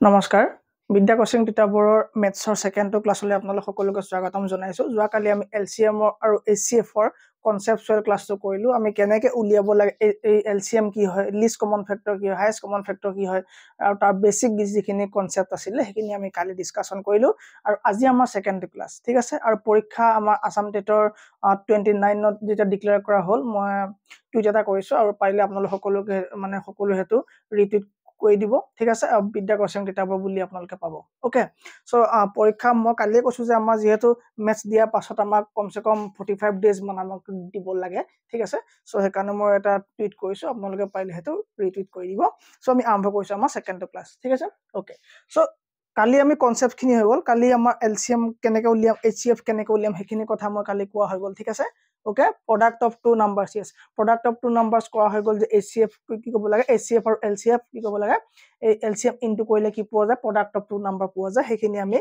নমস্কাৰ বিদ্যা কোচিং কিতাপৰ মেথছৰ সেকেন্ড ক্লাছলৈ আপোনালোক সকলোকে স্বাগতম জনাইছো যোৱা কালি আমি এলসিএম আৰু এচসিএফৰ কনসেপচুৱেল ক্লাছটো কৰিলো আমি কেনেকৈ উলিয়াব লাগে এই এলসিএম কি হয় লিষ্ট কমন ফেক্টৰ কি হয় হাইয়েষ্ট কমন ফেক্টৰ কি হয় আৰু তাৰ বেসিক যিখিনি কনসেপ্ট আছিল সেইখিনি আমি কালি ডিসকাশন কৰিলো আৰু আজি আমাৰ সেকেন্ড ক্লাছ ঠিক আছে আৰু পৰীক্ষা আমাৰ আসাম টেটৰ 29 ত যেটা ডিক্লেয়াৰ কৰা হল মই টুইট এটা কৰিছো আৰু পাৰিলে আপোনালোক সকলোকে মানে সকলো হেতু ৰিটুইট কৈ দিব ঠিক আছে বিদ্যা কোচিং কিতাপৰ বুলি আপোনালোকে পাব ওকে সো পৰীক্ষা মই কালি কৈছো যে আমাৰ যেহেতু মেথছ দিয়া পাছত আমাক কমসে কম 45 ডেজ মান আমাক দিব লাগে ঠিক আছে সো হেকাৰণে মই এটা টুইট কৰিছো আপোনালোকে পাৰিলে হেতু ৰিটুইট কৰি দিব সো আমি আৰম্ভ কৰিছো আমাৰ সেকেন্ড ক্লাছ ঠিক আছে ওকে সো কালি আমি কনসেপ্ট খিনি হৈ গল কালি আমাৰ এলসিএম কেনেকৈ উলিয়াম এইচসিএফ কেনেকৈ উলিয়াম হেখিনি কথা মই কালি কোৱা হৈ গল ঠিক আছে okay product of two numbers yes product of two numbers কোৱা হৈ গল যে HCF কি ক'ব লাগে HCF আৰু LCF কি ক'ব লাগে এই LCM ইনটু কৰিলে কি পোৱা যায় product of two number পোৱা যায় হেখিনি আমি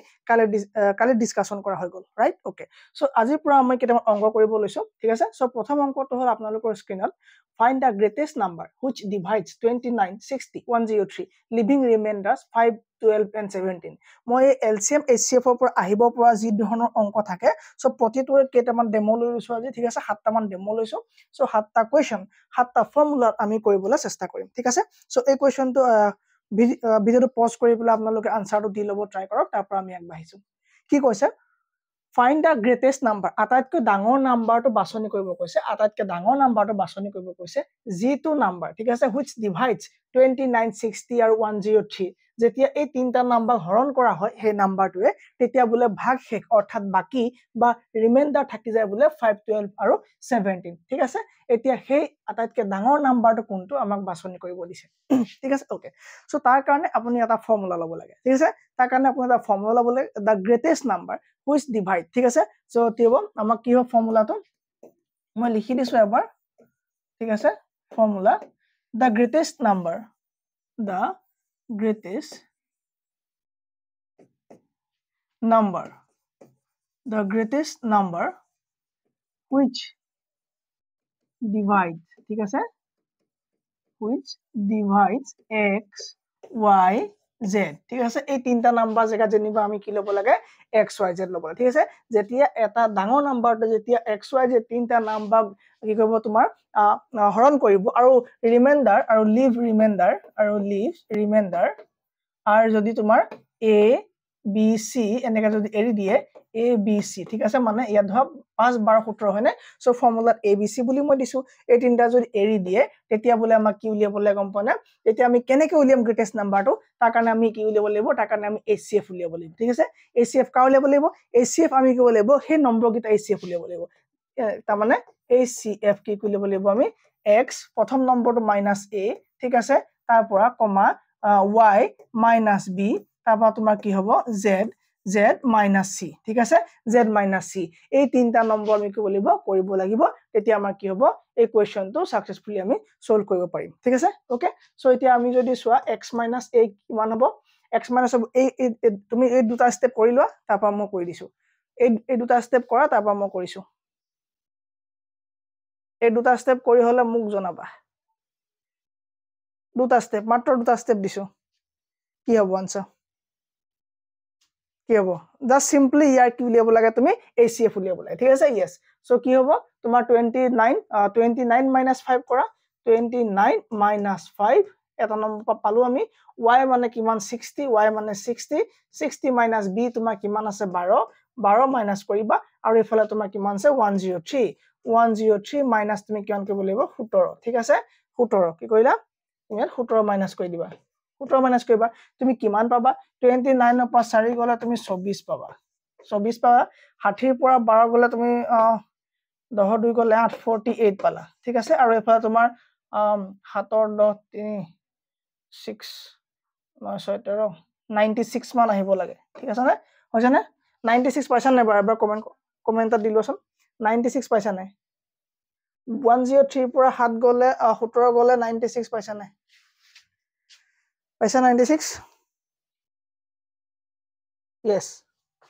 কালি ডিসকাশন কৰা হৈ গল ৰাইট ওকে সো আজিৰ পৰা আমি কেইটামান অংক কৰিব লৈছো ঠিক আছে সো প্ৰথম অংকটো হল আপোনালোকৰ স্ক্ৰিনত find the greatest number which divides 29 60 103 leaving remainders 5 12 and 17 মই LCM HCF ৰ পৰা আহিব পৰা যি ধৰণৰ অংক থাকে সো প্ৰতিটোৰ কেইটামান ডেমো লৈছো আজি ঠিক আছে সাতটা মান ডেমো লৈছো সো সাতটা কোৱেশ্চন সাতটা ফৰ্মুলা আমি কৰিবলৈ চেষ্টা কৰিম ঠিক আছে সো এই কোৱেশ্চনটো ভিডিওটো পজ কৰি পেলাই আপোনালোকে আনসাৰটো দি লব ট্ৰাই কৰক তাৰ পৰা আমি আগবাঢ়িছো কি কৈছে find the greatest number আটাইতকৈ ডাঙৰ নাম্বাৰটো বাছনি কৰিব কৈছে আটাইতকৈ ডাঙৰ নাম্বাৰটো বাছনি কৰিব কৈছে যিটো নাম্বাৰ ঠিক আছে which divides 29 60 আৰু 103 যেতিয়া এই তিনটা নাম্বাৰ হৰণ কৰা হয় সেই নাম্বাৰটোৱে তেতিয়া বুলে ভাগ শেষ অৰ্থাৎ বাকি বা ৰিমাইন্ডাৰ থাকি যায় বুলে 5 12 আৰু 17 ঠিক আছে এতিয়া সেই আটাইতকৈ ডাঙৰ নাম্বাৰটো কোনটো আমাক বাছনি কৰিব দিছে ঠিক আছে ওকে সো তাৰ কাৰণে আপুনি এটা ফৰ্মুলা ল'ব লাগে ঠিক আছে তাৰ কাৰণে আপুনি এটা ফৰ্মুলা ল'ব লাগে the greatest number which divide ঠিক আছে সো তিব আমাক কি হ'ব ফৰ্মুলাটো মই লিখি দিছো এবাৰ ঠিক আছে formula the greatest number the greatest number which divides ঠিক আছে which divides x y z ঠিক আছে এই তিনটা নাম্বার জায়গা জেনিবা আমি কি লব লাগে x y z লব লাগে ঠিক আছে যেতিয়া এটা ডাঙৰ নাম্বাৰটো যেতিয়া x y z তিনটা নাম্বাৰ কি কৰিব তোমাৰ হৰণ কৰিব আৰু ৰিমাইন্ডাৰ আৰু লিভ ৰিমাইন্ডাৰ আৰ যদি তোমাৰ a b c এনেকা যদি এৰি দিয়ে a b c ঠিক আছে মানে ইয়া ধৰ 5 12 17 হয়নে সো ফৰ্মুলাত a b c বুলি মই দিছো এই তিনটা যদি এৰি দিয়ে তেতিয়া বলে আমাক কি উলিয়াব লাগে গম পানে তেতিয়া আমি কেনেকৈ উলিয়াম গ্ৰেটেষ্ট নাম্বাৰটো তাৰ কাৰণে আমি কি উলিয়াব লাগিব তাৰ কাৰণে আমি HCF উলিয়াব লাগিব ঠিক আছে HCF কা উলিয়াব লাগিব HCF আমি কি উলিয়াব সেই নম্বৰ কিটা HCF উলিয়াব লাগিব তাৰ মানে HCF কি উলিয়াব লাগিব আমি x প্ৰথম নম্বৰটো -a ঠিক আছে তাৰ পৰা কমা y - b তাৰপা তোমাৰ কি হ'ব z - c ঠিক আছে z - c এই তিনটা নম্বৰ আমি কৰিব লাগিব তেতিয়া আমাৰ কি হ'ব এই কোৱেশ্চনটো সাকসেসফুলি আমি সলভ কৰিব পাৰিম ঠিক আছে ওকে সো এতিয়া আমি যদি সোৱা x - a কিমান হ'ব x - এই তুমি এই দুটা স্টেপ কৰি লোৱা তাৰপা মই কৰি দিছো এই দুটা স্টেপ কৰা তাৰপা মই কৰিছো এই দুটা স্টেপ কৰি হলে মোক জনাবা দুটা স্টেপ মাত্ৰ দুটা স্টেপ দিছো কি হ'ব আনসাৰ কি হ'ব জাস্ট সিম্পলি ইয়াৰ কি উলিয়াব লাগে তুমি HCF উলিয়াব লাগে ঠিক আছে ইয়েস সো কি হ'ব তোমাৰ 29 - 5 কৰা 29 - 5 এটা নম্বৰ পালো আমি y মানে কিমান 60 y মানে 60 60 - b তোমাৰ কিমান আছে 12 12 মাইনাস কৰিবা আৰু এফালে তোমাৰ কিমান আছে 103 মাইনাস তুমি কিমান কৰিব লাগিব 17 ঠিক আছে 17 কি কৰিলা তুমি 17 মাইনাস কৰি দিবা 17 মাইনাস কৰিবা তুমি কিমান পাবা 29 ৰ পৰা 4 গলে তুমি 24 পাবা 24 পাবা 60 ৰ পৰা 12 গলে তুমি 10 2 গলে 8 48 পালা ঠিক আছে আৰু এফালে তোমাৰ 7 10 3 6 9 6 13 96 মান আহিব লাগে ঠিক আছে না হৈছে না 96 পাইছা নাই বাৰ কমেন্টত দিলোচোন 96 পাইছা নাই 103 পৰা 7 গলে 17 গলে 96 পাইছা নাই পাইছা 96 yes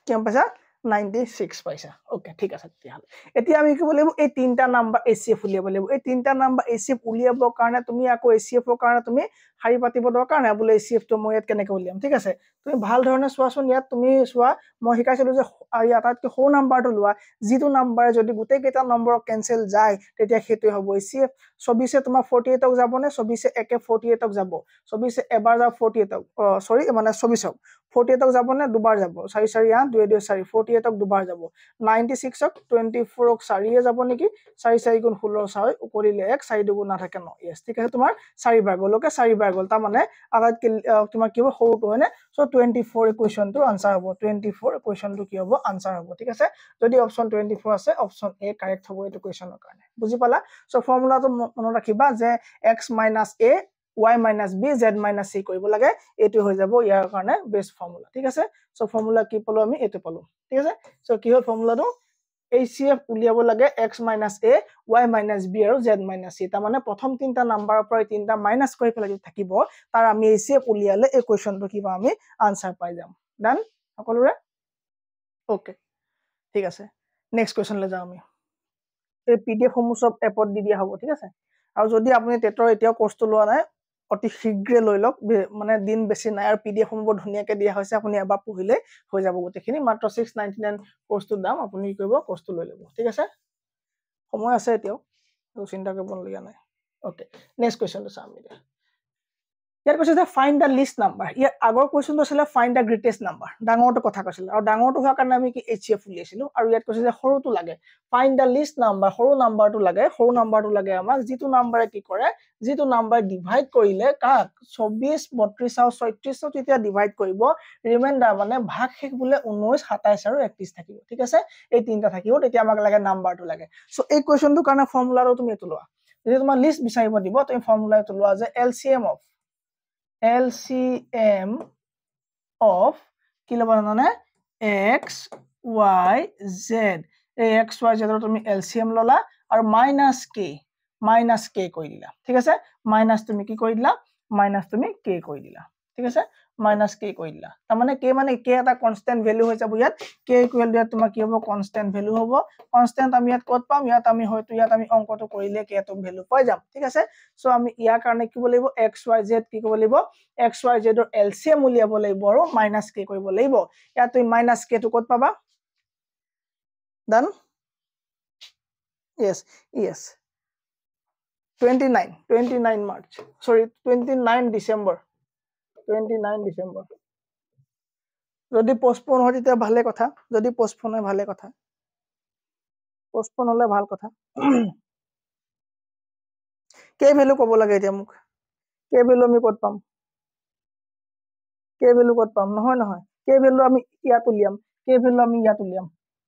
কিমান পাইছা 96 পাইছা ওকে ঠিক আছে তেতিয়াহ'লে এতিয়া আমি কি বলিব এই তিনটা নাম্বাৰ ACF উলিয়াব লাগিব এই তিনটা নাম্বাৰ ACF উলিয়াবৰ কাৰণে তুমি আকৌ ACF ৰ কাৰণে তুমি শাৰী পাতিব দৰকাৰ নাই বোলে ACF টো মই ইয়াত কেনেকৈ উলিয়াম ঠিক আছে তুমি ভাল ধৰণে চোৱাচোন ইয়াত তুমি চোৱা মই শিকাইছিলো যে ইয়াত সৰু নাম্বাৰটো লোৱা যিটো নাম্বাৰে যদি গোটেই কেইটা নম্বৰ কেনসেল যায় তেতিয়া সেইটো হ'ব ACF 24 তোমাৰ 48 ক যাব নে 24 একে 48 ক যাব 24 এবাৰ যাব 48 ক সৰি মানে 24 ক 48 ক যাব নে দুবাৰ যাব 4 4 8 2 2 4 48 ক দুবাৰ যাব 96 ক 24 ক 4 এ যাব নেকি 4 4 গুণ 16 6 কৰিলে 1 4 দুগুণ নাথাকে 9 ইয়েস ঠিক আছে তোমাৰ 4 বাৰ গ'ল ওকে 4 বাৰ গ'ল তাৰ মানে আটাইতকৈ তোমাৰ কি হ'ব সৰুটো হয়নে সো 24 ইকুৱেশ্যনটো আনসাৰ হ'ব 24 ইকুৱেশ্যনটো কি হ'ব আনসাৰ হ'ব ঠিক আছে যদি অপচন 24 আছে অপচন এ কাৰেক্ট হ'ব এই ইকুৱেশ্যনৰ কাৰণে বুজি পালা সো ফৰ্মুলাটো মনত ৰাখিবা যে x - a y - b z - c কৰিব লাগে এটো হৈ যাব ইয়াৰ কাৰণে বেস্ট ফৰ্মুলা ঠিক আছে সো ফৰ্মুলা কি পালো আমি এটো পালো ঠিক আছে সো কি হয় ফৰ্মুলাটো ACF উলিয়াব লাগে x - a y - b আৰু z - c তাৰ মানে প্ৰথম তিনটা নাম্বাৰৰ পৰা তিনটা মাইনাস কৰি পেলাই থাকিব তাৰ আমি ACF উলিয়ালে এই কোৱেশ্চনটো কিবা আমি আনসাৰ পাই যাম ডান সকলোৰে ওকে ঠিক আছে নেক্সট কোৱেশ্চনলৈ যাওঁ আমি এই PDF সমূহ সব এপত দি দিয়া হ'ব ঠিক আছে আৰু যদি আপুনি টেটৰ এতিয়াও কোৰ্সটো লোৱা নাই অতি শীঘ্ৰে লৈ লওক মানে দিন বেছি নাই আৰু PDF সমূহ ধুনীয়াকৈ দিয়া হৈছে আপুনি এবাৰ পঢ়িলে হৈ যাব গোটেইখিনি মাত্ৰ 699 কোৰ্সটোৰ দাম আপুনি কি কৰিব কোৰ্সটো লৈ ল'ব ঠিক আছে সময় আছে এতিয়াও চিন্তা কৰিবলগীয়া নাই ওকে নেক্সট কোৱেশ্চনটো চাম এতিয়া ইয়াৰ কৈছে যে ফাইন্ড দা লিষ্ট নাম্বাৰ ইয়াৰ আগৰ কোৱেশ্চনটো আছিল ফাইন্ড দা গ্ৰেটেষ্ট নাম্বাৰ ডাঙৰটো কথা কৈছিল আৰু ডাঙৰটো হোৱাৰ কাৰণে আমি কি HCF উলিয়াইছিলো আৰু ইয়াত কৈছে যে সৰুটো লাগে ফাইন্ড দা লিষ্ট নাম্বাৰ সৰু নাম্বাৰটো লাগে আমাক যিটো নাম্বাৰে কি কৰে যিটো নাম্বাৰ ডিভাইড কৰিলে কাক 24 32 আৰু 36 তেতিয়া ডিভাইড কৰিব ৰিমাইন্ডাৰ মানে ভাগ শেষ বোলে 19 27 আৰু 31 থাকিব ঠিক আছে এই তিনটা থাকিব তেতিয়া আমাক লাগে নাম্বাৰটো লাগে সো এই কোৱেশ্চনটোৰ কাৰণে ফৰ্মুলাটো তুমি এটো লোৱা যদি তোমাৰ লিষ্ট বিচাৰিব দিব তুমি ফৰ্মুলা এটো লোৱা যে LCM of কি লবা জানানে x y z এই x y z তুমি LCM ললা আৰু মাইনাস k কৰি দিলা ঠিক আছে মাইনাস তুমি কি কৰি দিলা মাইনাস তুমি k কৰি দিলা ঠিক আছে মাইনাস k কৰি দিলা তাৰ মানে k মানে k এটা কনস্ট্যান্ট ভ্যালু হৈ যাব ইয়াত k ইকুৱেল ইয়াত তোমাৰ কি হ'ব কনস্ট্যান্ট ভ্যালু হ'ব কনস্ট্যান্ট আমি ইয়াত কত পাম ইয়াত আমি হয়তো ইয়াত আমি অংকটো কৰিলে k টো ভ্যালু পাই যাম ঠিক আছে সো আমি ইয়াৰ কাৰণে কি কৰিব লাগিব x y z কি কৰিব লাগিব x y z ৰ LCM উলিয়াব লাগিব আৰু মাইনাস k কৰিব লাগিব ইয়াত তুমি মাইনাস k টো কত পাবা ডান yes 29 March sorry 29 December যদি পোস্টপোন হয় তেতিয়া ভালে কথা যদি পোস্টপোন হয় ভালে কথা পোস্টপোন হলে ভাল কথা কে ভ্যালু কব লাগে এতিয়া মোক কে ভ্যালু আমি কত পাম নহয় কে ভ্যালু আমি ইয়াত উলিয়াম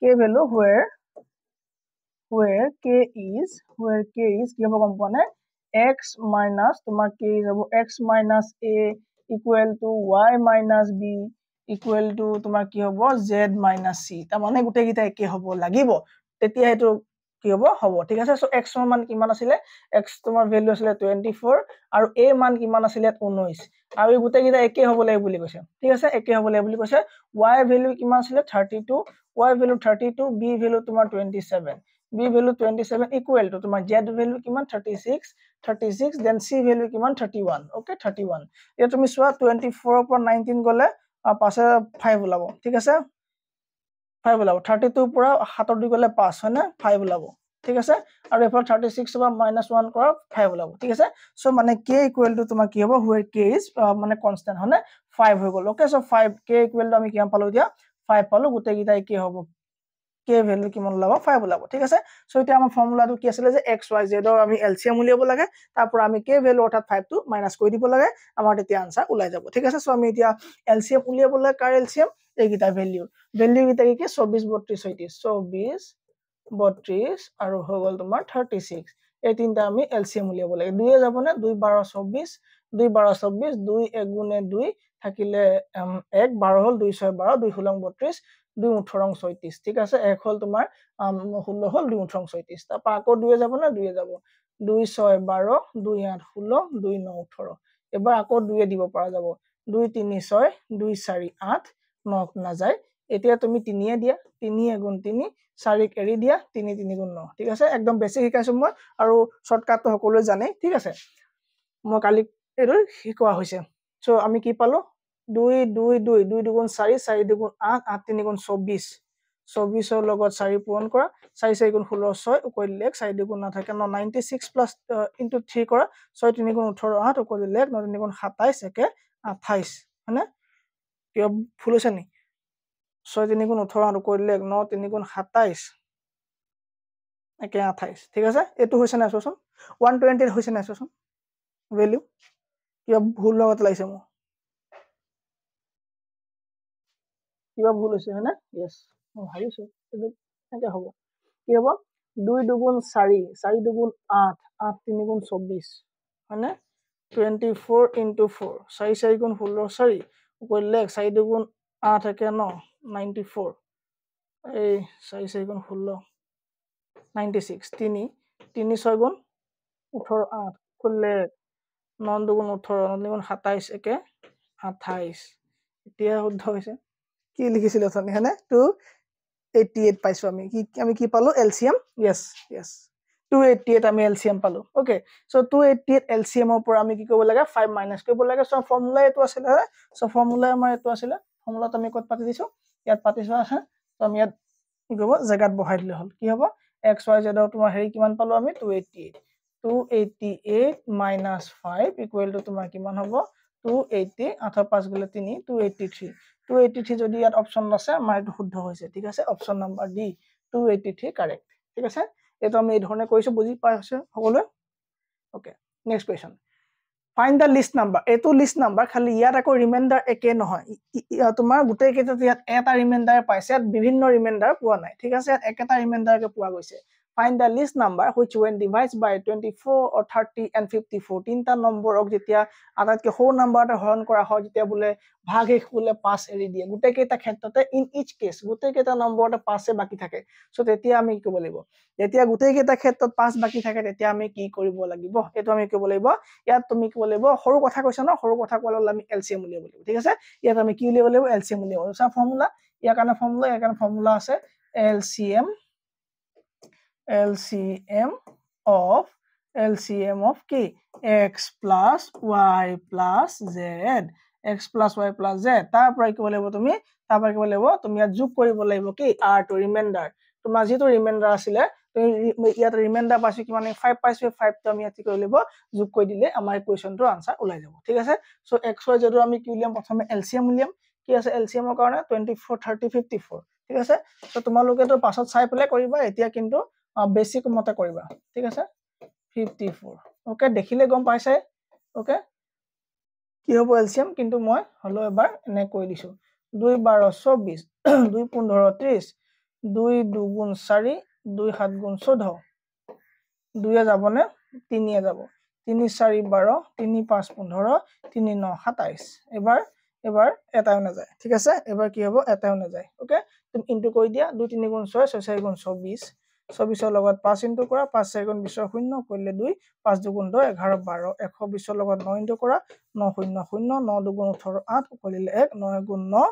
কে ভ্যালু where k is কি হ'ব গম পোৱা নে x minus তোমাৰ k যাব x minus a equal to y minus b equal to তোমাৰ কি হ'ব z minus c তাৰ মানে গোটেই গিটা একে হ'ব লাগিব তেতিয়া হেতু কি হ'ব ঠিক আছে সো x ৰ মান কিমান আছিল x তোমাৰ ভ্যালু আছিল 24 আৰু a মান কিমান আছিল 19 আৰু এই গোটেই গিটা একে হ'ব লাগিব বুলি কৈছে ঠিক আছে একে হ'ব লাগিব বুলি কৈছে y ভ্যালু কিমান আছিল 32 y ভ্যালু 32 b ভ্যালু তোমাৰ 27 b value 27 equal to তোমাৰ z value কিমান 36 then c value কিমান 31 okay 31 এতিয়া তুমি চোৱা 24 ৰ পৰা 19 গলে পাছে 5 ওলাব ঠিক আছে 5 ওলাব 32 পৰা 7 দি গলে 5 হয় না 5 ওলাব ঠিক আছে আৰু এফালে 36 পৰা -1 কৰা 5 ওলাব ঠিক আছে সো মানে k equal to তোমাৰ কি হ'ব where k is মানে কনস্ট্যান্ট হয় না 5 হৈ গল okay so 5 k equal to আমি কিমান পালো দিয়া 5 পালো গোটেই গিটা কি হ'ব k ভ্যালু কিমান ওলাব 5 ওলাব ঠিক আছে সো এতিয়া আমাৰ ফৰ্মুলাটো কি আছিল যে x y z ৰ আমি LCM উলিয়াব লাগে তাৰ পৰা আমি k ভ্যালু অৰ্থাৎ 5 টো মাইনাস কৰি দিব লাগে আমাৰ তেতিয়া আনসাৰ ওলাই যাব ঠিক আছে সো আমি এতিয়া LCM উলিয়াব লাগে কাৰ LCM এই গিটা ভ্যালু গিটা কি 24 32 37 24 আৰু হৈ গল তোমাৰ 36 এই তিনটা আমি LCM উলিয়াব লাগে 2 এ যাব না 2 12 24 2 12 24 2 1 গুণে 2 থাকিলে 1 12 হল 2 6 12 2 ষোলং 32 2 18 36 ঠিক আছে 1 হল তোমাৰ 16 হল 2 18 36 তাৰ পৰা আকৌ 2 এ যাব না 2 এ যাব 2 6 12 2 8 16 2 9 18 এবাৰ আকৌ 2 এ দিব পৰা যাব 2 3 6 2 4 8 9 না যায় এতিয়া তুমি 3 দিয়া 3 গুণ 3 4 এৰি দিয়া 3 3 গুণ 9 ঠিক আছে একদম বেছিক শিকাইছো মই আৰু শৰ্টকাটটো সকলোৱে জানে ঠিক আছে মই কালি এটো শিকোৱা হৈছে সো আমি কি পালো 2 2 2 2 দুগুণ 4 4 দুগুণ 8 8 3 গুণ 24 24 ৰ লগত 4 পূৰণ কৰা 4 4 গুণ 16 6 উকলি লেখ 4 দুগুণ না থাকে 96 প্লাস ইনটু 3 কৰা 6 3 গুণ 18 8 উকলি লেখ 9 3 গুণ 27 একে 28 হয়নে কিয় ভুল হৈছে নি 6 3 গুণ 18 8 উকলি লেখ 9 3 গুণ 27 একে 28 ঠিক আছে এটো হৈছে না চোন 120 হৈছে না চোন ভ্যালু কিয় ভুল লগত লাইছে মো কিবা ভুল হৈছে হয়নে यस মই ভাবিছো এটো একে হ'ব কি হ'ব 2 দুগুণ 4 4 দুগুণ 8 8 3 গুণ 24 হয়নে 24 into 4 4 4 গুণ 16 4 উকলি লেখ 4 দুগুণ 8 একে 9 94 এই 4 4 গুণ 16 96 3 3 6 গুণ 18 8 উকলি লেখ 9 দুগুণ 18 9 দুগুণ 27 একে 28 এতিয়া শুদ্ধ হৈছে কি লিখিছিল অথনি হয়নে 288 পাইছো আমি কি পালো এলসিএম यस यस 288 আমি এলসিএম পালো ওকে সো 288 এলসিএম ৰ পৰা আমি কি কৰিব লাগে 5 মাইনাস কৰিব লাগে সো ফৰ্মুলা এটো আছিল সো ফৰ্মুলা আমাৰ এটো আছিল ফৰ্মুলাত আমি কত পাতি দিছো ইয়াত পাতিছো আছে তো আমি ইয়াত কি কৰিব জায়গাত বহাই দিলে হল কি হ'ব x y z ৰ তোমাৰ হেৰি কিমান পালো আমি 288 minus 5 equal to তোমাৰ কিমান হ'ব 280 8 5 গলে 3 283 283 যদি ইয়াত অপচন আছে আমাৰ এটো শুদ্ধ হৈছে ঠিক আছে অপচন নাম্বাৰ ডি 283 কাৰেক্ট ঠিক আছে এটো আমি এই ধৰণে কৈছো বুজি পাইছে সকলোৱে ওকে নেক্সট কোৱেশ্চন ফাইন্ড দা লিষ্ট নাম্বাৰ এটো লিষ্ট নাম্বাৰ খালি ইয়াত আকৌ ৰিমাইন্ডাৰ একে নহয় তোমাৰ গুটেই কেইটা ইয়াত এটা ৰিমাইন্ডাৰ পাইছে ইয়াত বিভিন্ন ৰিমাইন্ডাৰ পোৱা নাই ঠিক আছে ইয়াত একটা ৰিমাইন্ডাৰ কে পোৱা গৈছে find the least number which when divided by 24 or 30 and 54 তিনটা নম্বৰক যেতিয়া আটাইতকৈ সৰু নম্বৰ এটা হৰণ কৰা হয় যেতিয়া বলে ভাগ শেষ বলে 5 এৰি দিয়ে গুটেই কেইটা ক্ষেত্ৰতে ইন ইচ কেস গুটেই কেইটা নম্বৰতে 5 এ বাকি থাকে সো তেতিয়া আমি কি কৰিব লাগিব যেতিয়া গুটেই কেইটা ক্ষেত্ৰত 5 বাকি থাকে তেতিয়া আমি কি কৰিব লাগিব এটো আমি কৰিব লাগিব ইয়াত তুমি কি কৰিব লাগিব সৰু কথা কৈছা ন সৰু কথা ক'লে আমি এলসিএম উলিয়াব লাগিব ঠিক আছে ইয়াত আমি কি উলিয়াব লাগিব এলসিএম উলিয়াব সো ফৰ্মুলা ইয়াৰ কাৰণে ফৰ্মুলা আছে LCM of কি x plus y plus z x plus y plus z তাৰ পৰা কি কৰিব তুমি তাৰ পৰা কি কৰিব তুমি ইয়াত যোগ কৰিব লাগিব কি r to ৰিমাইন্ডাৰ তোমাৰ যেটো ৰিমাইন্ডাৰ আছিল ইয়াত ৰিমাইন্ডাৰ পাইছো কিমান 5 পাইছো 5 তো আমি ইয়াত কি কৰিব যোগ কৰি দিলে আমাৰ কোৱেশ্চনটোৰ আনসাৰ ওলাই যাব ঠিক আছে সো x y z আমি কি উলিয়াম প্ৰথমে LCM উলিয়াম কি আছে LCM ৰ কাৰণে 24 30 54 ঠিক আছে সো তোমালোকে তো পাছত চাই পেলে কৰিবা এতিয়া কিন্তু বেসিক মতে কৰিবা ঠিক আছে 54 ওকে দেখিলে গম পাইছে ওকে কি হ'ব এলসিএম কিন্তু মই হলো এবাৰ এনে কৈ দিছো 2 12 24 2 15 30 2 2 গুণ 4 2 7 গুণ 14 2 এ যাব নে 3 এ যাব 3 4 12 3 5 15 3 9 27 এবাৰ এটাও না যায় ঠিক আছে এবাৰ কি হ'ব এটাও না যায় ওকে তুমি ইনটু কৰি দিয়া 2 3 গুণ 6 6 4 গুণ 24 24 ৰ লগত 5 ইনটু কৰা 5 4 গুণ 20 0 কৰিলে 2 5 2 গুণ 2 11 12 120 ৰ লগত 9 ইনটু কৰা 9 0 0 9 2 গুণ 18 8 কৰিলে 1 9 গুণ 9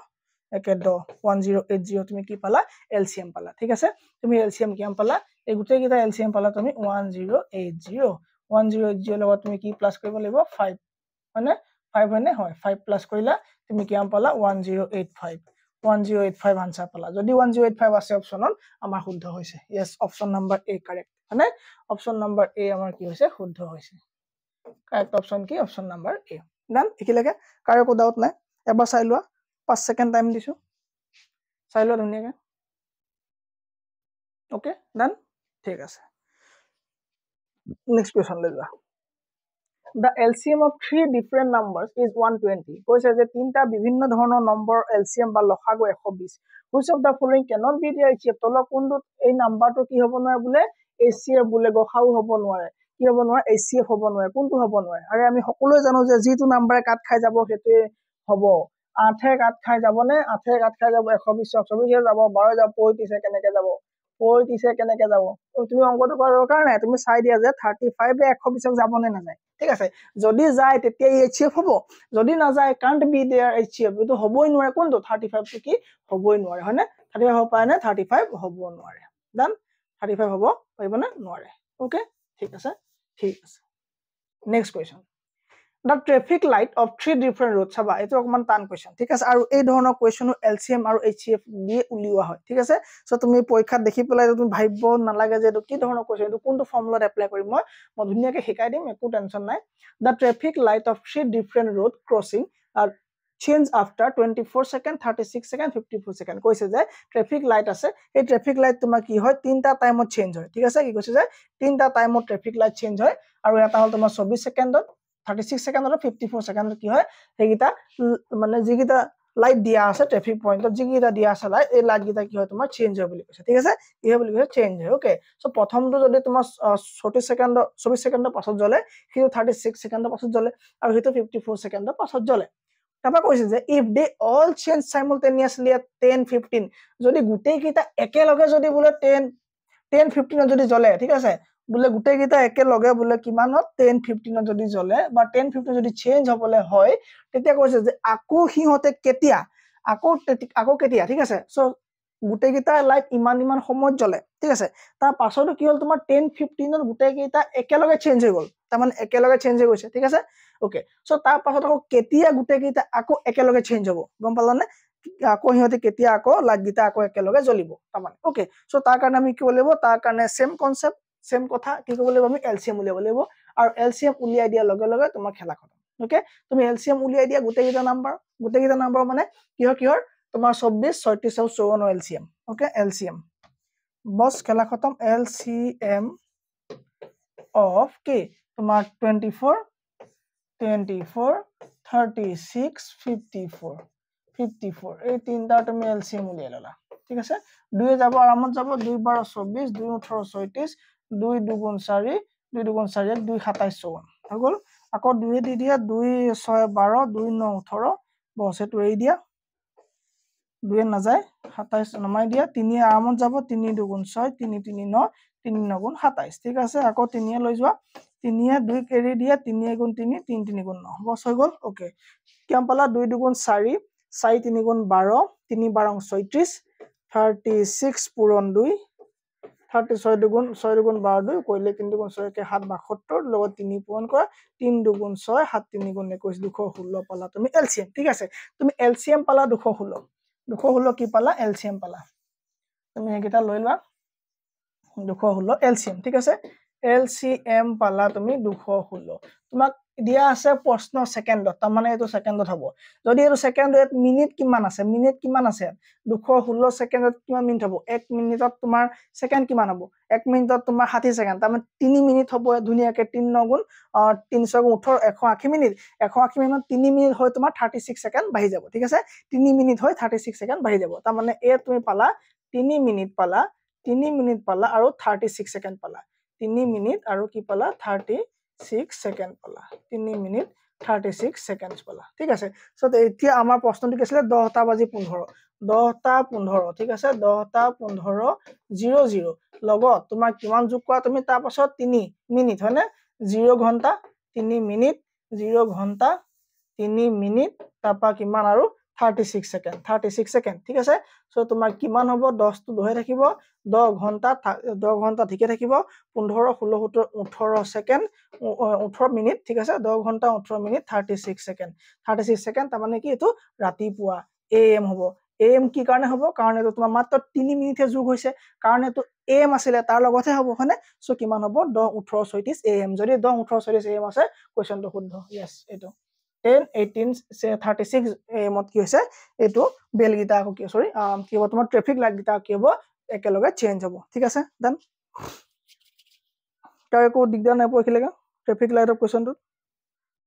একে 10 1080 তুমি কি পালা এলসিএম পালা ঠিক আছে তুমি এলসিএম কিমান পালা এই গুটেই কেইটা এলসিএম পালা তুমি 1080 লগত তুমি কি প্লাস কৰিব লাগিব 5 মানে 5 হয়নে হয় 5 প্লাস কৰিলা তুমি কিমান পালা 1085 আনসাৰ পালা যদি 1085 আছে অপচনত আমাৰ শুদ্ধ হৈছে यस অপচন নাম্বাৰ এ কাৰেক্ট মানে অপচন নাম্বাৰ এ আমাৰ কি হৈছে শুদ্ধ হৈছে কাৰেক্ট অপচন কি অপচন নাম্বাৰ এ ডান একিলৈকে কাৰো কো ডাউট নাই এবাৰ চাই লোৱা 5 সেকেন্ড টাইম দিছো চাই লোৱা ধুনিয়াকে ওকে ডান ঠিক আছে নেক্সট কোৱেশ্চন লৈ যোৱা The LCM of three different numbers is 120. কৈছে যে তিনটা বিভিন্ন ধৰণৰ নম্বৰ LCM বা লসাগু 120. Which of the following cannot be the HCF? তলৰ কোনটো এই নাম্বাৰটো কি হ'ব নোৱাৰে বোলে HCF বোলে গসাগু হ'ব নোৱাৰে কি হ'ব নোৱাৰে HCF হ'ব নোৱাৰে কোনটো হ'ব নোৱাৰে আৰে আমি সকলোৱে জানো যে যিটো নাম্বাৰে কাট খাই যাব সেইটোৱে হ'ব 8 এ কাট খাই যাব নে 8 এ কাট খাই যাব 120 120 যাব 12 যাব 35 কেনেকে যাব 35 কেনেকে যাব তুমি অংকটো কৰাৰ দৰকাৰ নাই তুমি চাই দিয়া যে 35 এ 120 যাব নে নাযায় ঠিক আছে যদি যায় তেতিয়া HCF হ'ব যদি না যায় can't be there HCF এটো হ'বই নোৱাৰে কোনটো 35 টো কি হ'বই নোৱাৰে হয়নে 35 হ'ব পাৰে নে 35 হ'ব নোৱাৰে ডান 35 হ'ব পাৰিব না নোৱাৰে ওকে ঠিক আছে next question The traffic light of 3 different roads চাবা এটো অকমান টান কোৱেশ্চন ঠিক আছে আৰু এই ধৰণৰ কোৱেশ্চনো LCM আৰু HCF দিয়ে উলিওৱা হয় ঠিক আছে সো তুমি পৰীক্ষাত দেখি পেলাই তুমি ভাবিব নালাগে যে এটো কি ধৰণৰ কোৱেশ্চন এটো কোনটো ফৰ্মুলাত এপ্লাই কৰিম মই ধুনিয়াকে শিকাই দিম একো টেনচন নাই The traffic light of 3 different road crossing are change after 24 second 36 second 54 second কৈছে যে ট্ৰাফিক লাইট আছে এই ট্ৰাফিক লাইট তোমাৰ কি হয় তিনটা টাইমত চেঞ্জ হয় ঠিক আছে কি কৈছে যে তিনটা টাইমত ট্ৰাফিক লাইট চেঞ্জ হয় আৰু এটা হল তোমাৰ 24 সেকেন্ডত 36 সেকেন্ড আৰু 54 সেকেন্ডত কি হয় হেগিটা মানে জিগিটা লাইট দিয়া আছে ট্ৰাফিক পয়েন্টত জিগিটা দিয়া আছে লাইট এই লাইট গিটা কি হয় তোমাৰ চেঞ্জ হয় বুলি কৈছে ঠিক আছে কি হয় বুলি কৈছে চেঞ্জ হয় ওকে সো প্ৰথমটো যদি তোমাৰ 40 সেকেন্ড 24 সেকেন্ডৰ পাছত জ্বলে হিটো 36 সেকেন্ডৰ পাছত জ্বলে আৰু হিটো 54 সেকেন্ডৰ পাছত জ্বলে তাপা কৈছে যে if they all change simultaneously at 10:15 যদি গুটেই কিটা একেলগে যদি বলে 10:15 যদি জ্বলে ঠিক আছে বলে গুটেই কিটা একেলগে বলে কিমানত 10:15 যদি জ্বলে বা 10:15 যদি চেঞ্জ হবলে হয় তেতিয়া কৈছে যে আকো হিহতে কেতিয়া আকো কেতিয়া ঠিক আছে সো গুটেই কিটা লাইট ইমান সময় জ্বলে ঠিক আছে তাৰ পাছতো কি হল তোমাৰ 10:15 ৰ গুটেই কিটা একেলগে চেঞ্জ হৈ গল তাৰ মানে একেলগে চেঞ্জ হৈ গৈছে ঠিক আছে ওকে সো তাৰ পাছত আকৌ কেতিয়া গুটেই কিটা আকৌ একেলগে চেঞ্জ হ'ব গম পালানে আকৌ হিহতে কেতিয়া আকৌ লাইট গিটা আকৌ একেলগে জ্বলিব তাৰ মানে ওকে সো তাৰ কাৰণে আমি কি কৰিব তাৰ কাৰণে সেম কনসেপ্ট সেম কথা কি কৰিব লাগিব আমি LCM উলিয়াব লাগিব আৰু LCM উলিয়াই দিয়া লগে লগে তোমাৰ খেলা খতম ওকে তুমি LCM উলিয়াই দিয়া গুটেই কিটা নাম্বাৰ মানে কিহৰ তোমাৰ 24 36 আৰু 54 LCM ওকে LCM বস খেলা খতম LCM of কি তোমাৰ 24 36 54 এই তিনটা তুমি LCM উলিয়াই ললা ঠিক আছে 2 যাব আৰামত যাব 2 12 24 2 18 36 2 2 4 2 2 4 2 27 54 হৈ গল আকৌ 2 দি দিয়া 2 6 12 2 9 18 বস এটো এই দিয়া 2 না যায় 27 নমাই দিয়া 3 আৰামত যাব 3 2 6 3 3 9 3 9 27 ঠিক আছে আকৌ 3 লৈ যোৱা 3 2 কেৰি দিয়া 3 3 3 3 9 বস হৈ গল ওকে কিমান পালা 2 2 4 4 3 12 3 12 36 36 পূৰণ 2 36 2 6 2 12 কইলে 3 2 6 কে 7 72 লগত 3 পূৰণ কৰা 3 2 6 7 3 21 216 পালা তুমি LCM ঠিক আছে তুমি LCM পালা 216 কি পালা LCM পালা তুমি হেগিটা লৈ লোৱা 216 LCM ঠিক আছে LCM পালা তুমি 216 তোমাক দিয়া আছে প্ৰশ্ন সেকেন্ডত তাৰ মানে এটো সেকেন্ডত হ'ব যদি এটো সেকেন্ডত মিনিট কিমান আছে 216 সেকেন্ডত কিমান মিনিট হ'ব 1 মিনিটত তোমাৰ সেকেন্ড কিমান হ'ব 1 মিনিটত তোমাৰ 60 সেকেন্ড তাৰ মানে 3 মিনিট হ'ব ধুনিয়াকে 3 9 318 180 মিনিট 180 মিনিটত 3 মিনিট হয় তোমাৰ 36 সেকেন্ড বাঢ়ি যাব ঠিক আছে 3 মিনিট হয় 36 সেকেন্ড বাঢ়ি যাব তাৰ মানে এ তুমি পালা 3 মিনিট পালা আৰু 36 সেকেন্ড পালা 3 মিনিট আৰু কি পালা 36 সেকেন্ড পালা 3 মিনিট 36 সেকেন্ড পালা ঠিক আছে সো এতিয়া আমাৰ প্ৰশ্নটো কি আছিল 10টা বাজি 15 10টা 15 ঠিক আছে 10টা 15 00 লগত তোমাৰ কিমান যোগ কৰা তুমি তাৰ পাছত 3 মিনিট হয়নে 0 ঘন্টা 3 মিনিট 0 ঘন্টা 3 মিনিট তাৰপা কিমান আৰু 36 সেকেন্ড ঠিক আছে সো তোমাৰ কিমান হ'ব 10 টো ধৰি থাকিব 10 ঘন্টা ঠিকে থাকিব 15 16 17 18 সেকেন্ড 18 মিনিট ঠিক আছে 10 ঘন্টা 18 মিনিট 36 সেকেন্ড তাৰ মানে কি এটো ৰাতিপুৱা AM হ'ব AM কি কাৰণে হ'ব কাৰণ এটো তোমাৰ মাত্ৰ 3 মিনিটে যোগ হৈছে কাৰণ এটো AM আছিল তাৰ লগতে হ'ব হয়নে সো কিমান হ'ব 10 18 36 AM যদি 10 18 36 AM আছে কোৱেশ্চনটো শুদ্ধ यस এটো 10 18 36 AM কি হৈছে এটো বেল গিটা কি সৰি কি হ'ব তোমাৰ ট্ৰাফিক লাইট গিটা কি হ'ব একেলগে চেঞ্জ হ'ব ঠিক আছে দেন তাৰ একো দিগদাৰ নাই পখিলেগা ট্ৰাফিক লাইটৰ কোৱেশ্চনটো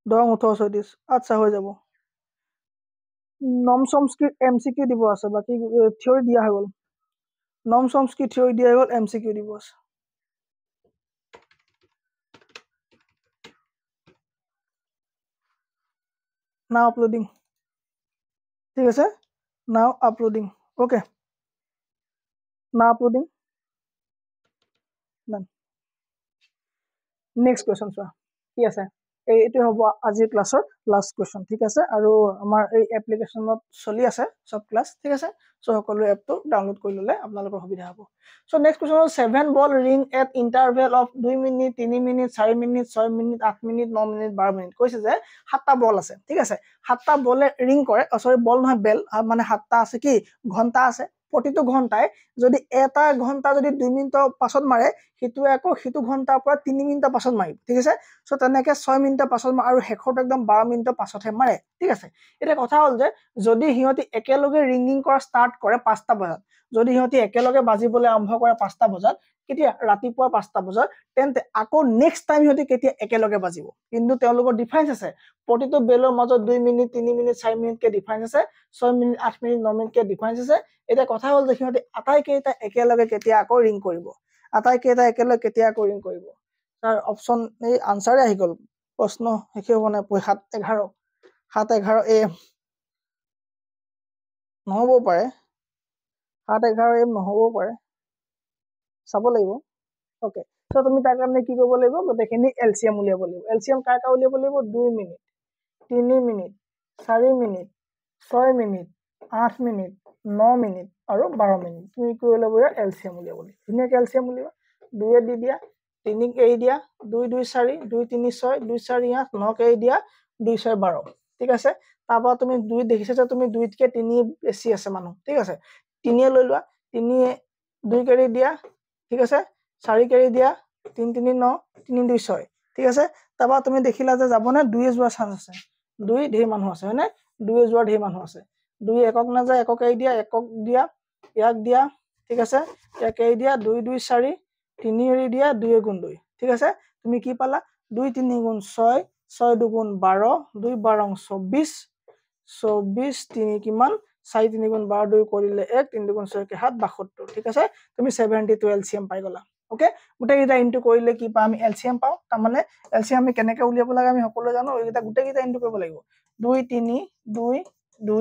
10 18 36 আচ্ছা হৈ যাব নম সংস্কৃত MCQ দিব আছে বাকি থিওৰি দিয়া হৈ গল নম সংস্কৃত থিওৰি দিয়া হৈ গল MCQ দিব আছে now uploading ঠিক আছে now uploading okay now uploading done next question sir কি আছে এইটো হ'ব আজিৰ ক্লাছৰ লাষ্ট কুৱেশ্যন ঠিক আছে আৰু আমাৰ এই এপ্লিকেশ্যনত চলি আছে সব ক্লাছ ঠিক আছে সো সকলো এপটো ডাউনলোড কৰি ল'লে আপোনালোকৰ সুবিধা হ'ব সো নেক্সট কুৱেশ্যন হ'ল 7 bell ring at interval of 2 minute 3 minute 4 minute 6 minute 8 minute 9 minute 12 minute কৈছে যে 7টা বল আছে ঠিক আছে 7টা বলে ৰিং কৰে সৰি বল নহয় বেল মানে 7টা আছে কি ঘণ্টা আছে প্ৰতিটো ঘণ্টাই যদি এটা ঘণ্টা যদি 2 মিনিটৰ পাছত মাৰে হিতুৱে আকৌ হিতু ঘণ্টাৰ পৰা 3 মিনিটৰ পাছত মাৰিব ঠিক আছে সো তেনেকে 6 মিনিটৰ পাছত আৰু শেষত একদম 12 মিনিটৰ পাছতহে মাৰে ঠিক আছে এটা কথা হ'ল যে যদি হিয়তি একেলগে ৰিংগিং কৰা ষ্টাৰ্ট কৰে 5টা বজাত যদি হিয়তি একেলগে বাজিবলৈ আৰম্ভ কৰে 5টা বজাত কেতিয়া ৰাতিপুৱা 5টা বজাত তেন্তে আকৌ নেক্সট টাইম হিয়তি কেতিয়া একেলগে বাজিব কিন্তু তেওঁলোকৰ ডিফাৰেন্স আছে প্ৰতিটো বেলৰ মাজত 2 মিনিট 3 মিনিট 4 মিনিট কে ডিফাৰেন্স আছে 6 মিনিট 8 মিনিট 9 মিনিট কে ডিফাৰেন্স আছে এটা কথা হ'ল যে হিয়তি আটাইকেইটা একেলগে কেতিয়া আকৌ ৰিং কৰিব আটাইকেইটা একেলগে কেতিয়া আকৌ ৰিং কৰিব তাৰ অপচন এই আনসাৰে আহি গ'ল প্ৰশ্ন হেকে হ'ব না 7 11 এ নহ'ব পাৰে 7 11 এ নহ'ব পাৰে চাব লাগিব ওকে সো তুমি তাৰ কাৰণে কি কৰিব লাগিব গোটেইখিনি এলসিএম উলিয়াব লাগিব এলসিএম কাৰ উলিয়াব লাগিব 2 minute 3 minute 4 minute 6 minute 8 minute 9 minute আৰু 12 মিনিট তুমি কি উলিয়াব এলসিএম উলিয়াব লাগিব ধুনীয়াকৈ এলসিএম উলিয়াবা 2 দি দিয়া 3 ক এৰি দিয়া 2 2 4 2 3 6 2 4 8 9 কে এৰি দিয়া 2 6 12 ঠিক আছে তাৰপৰা তুমি 2 দেখিছা যে তুমি 2 তকে 3 বেছি আছে মানুহ ঠিক আছে 3 লৈ লোৱা 3 2 কেৰি দিয়া ঠিক আছে 4 কেৰি দিয়া 3 3 9 3 2 6 ঠিক আছে তাৰপৰা তুমি দেখিলা যে যাবনে 2 যোৱা চান্স আছে 2 ঢেৰ মানুহ আছে হয়নে 2 যোৱা ঢেৰ মানুহ আছে 2 একক না যায় একক এৰি দিয়া একক দিয়া ইয়াক দিয়া ঠিক আছে ইয়াক এৰি দিয়া 2 2 4 3 এৰি দিয়া 2 গুণ 2 ঠিক আছে তুমি কি পালা 2 3 গুণ 6 6 2 গুণ 12 2 12 24 24 3 কিমান 4 3 গুণ 12 2 কৰিলে 1 3 2 গুণ 6 কে 7 72 ঠিক আছে তুমি 72 এলসিএম পাই গলা ওকে গুটেকিটা ইনটু কৰিলে কি পাম আমি এলসিএম পাও তাৰ মানে এলসিএম আমি কেনেকৈ উলিয়াব লাগে আমি সকলো জানো এইটা গুটেকিটা ইনটু কৰিব লাগিব 2 3 2 2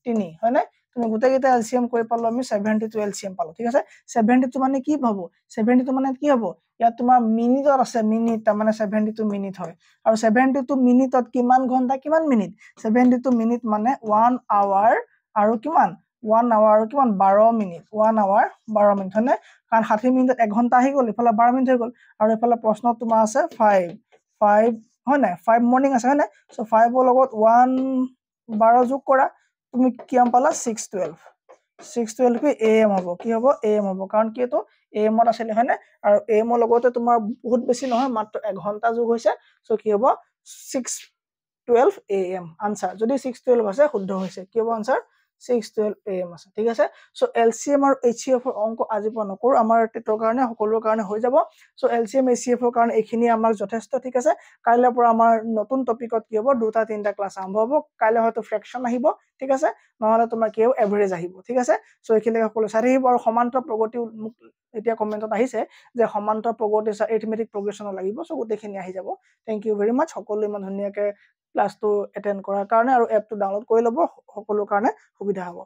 3 হয়নে তুমি গুটেকিটা এলসিএম কৰি পালো আমি 72 এলসিএম পালো ঠিক আছে 72 মানে কি পাবো 72 মানে কি হ'ব ইয়াত তোমাৰ মিনিটৰ আছে মিনিট তাৰ মানে 72 মিনিট হয় আৰু 72 মিনিটত কিমান ঘন্টা কিমান মিনিট 72 মিনিট মানে 1 আৱাৰ আৰু কিমান 1 আৱাৰ আৰু কিমান 12 মিনিট 1 আৱাৰ 12 মিনিট হয়নে কাৰণ 60 মিনিটত 1 ঘন্টা আহি গ'ল ইফালে 12 মিনিট হৈ গ'ল আৰু ইফালে প্ৰশ্ন তোমাৰ আছে 5 হয় না 5 মৰ্নিং আছে হয় না সো 5 ৰ লগত 1 12 যোগ কৰা তুমি কিমান পালা 612 কি am হ'ব কি হ'ব am হ'ব কাৰণ কি এটো am ত আছিল হয় না আৰু am ৰ লগতে তোমাৰ বহুত বেছি নহয় মাত্ৰ 1 ঘন্টা যোগ হৈছে সো কি হ'ব 612 am আনসাৰ যদি 612 আছে শুদ্ধ হৈছে কি হ'ব আনসাৰ 612 am আছে ঠিক আছে সো এলসিএম আৰু এইচচিএফ ৰ অংক আজি পৰা নকৰো আমাৰ টেটৰ কাৰণে সকলোৰ কাৰণে হৈ যাব সো এলসিএম এইচচিএফ ৰ কাৰণে এইখিনি আমাক যথেষ্ট ঠিক আছে কাইলৈৰ পৰা আমাৰ নতুন টপিকত কি হ'ব দুটা তিনটা ক্লাস আৰম্ভ হ'ব কাইলৈ হয়তো ফ্ৰেকশন আহিব ঠিক আছে নহলে তোমাৰ কি হ'ব এভাৰেজ আহিব ঠিক আছে সো এইখিনি সকলো চাই থাকিব আৰু সমান্তৰ প্ৰগতি এতিয়া কমেন্টত আহিছে যে সমান্তৰ প্ৰগতি এৰিথমেটিক প্ৰগ্ৰেছনৰ লাগিব সো গোটেইখিনি আহি যাব থ্যাংক ইউ ভেৰি মাচ সকলো ইমান ধুনীয়াকৈ ক্লাসটো এটেন্ড কৰাৰ কাৰণে আৰু এপটো ডাউনলোড কৰি ল'ব সকলো কাৰণে সুবিধা হ'ব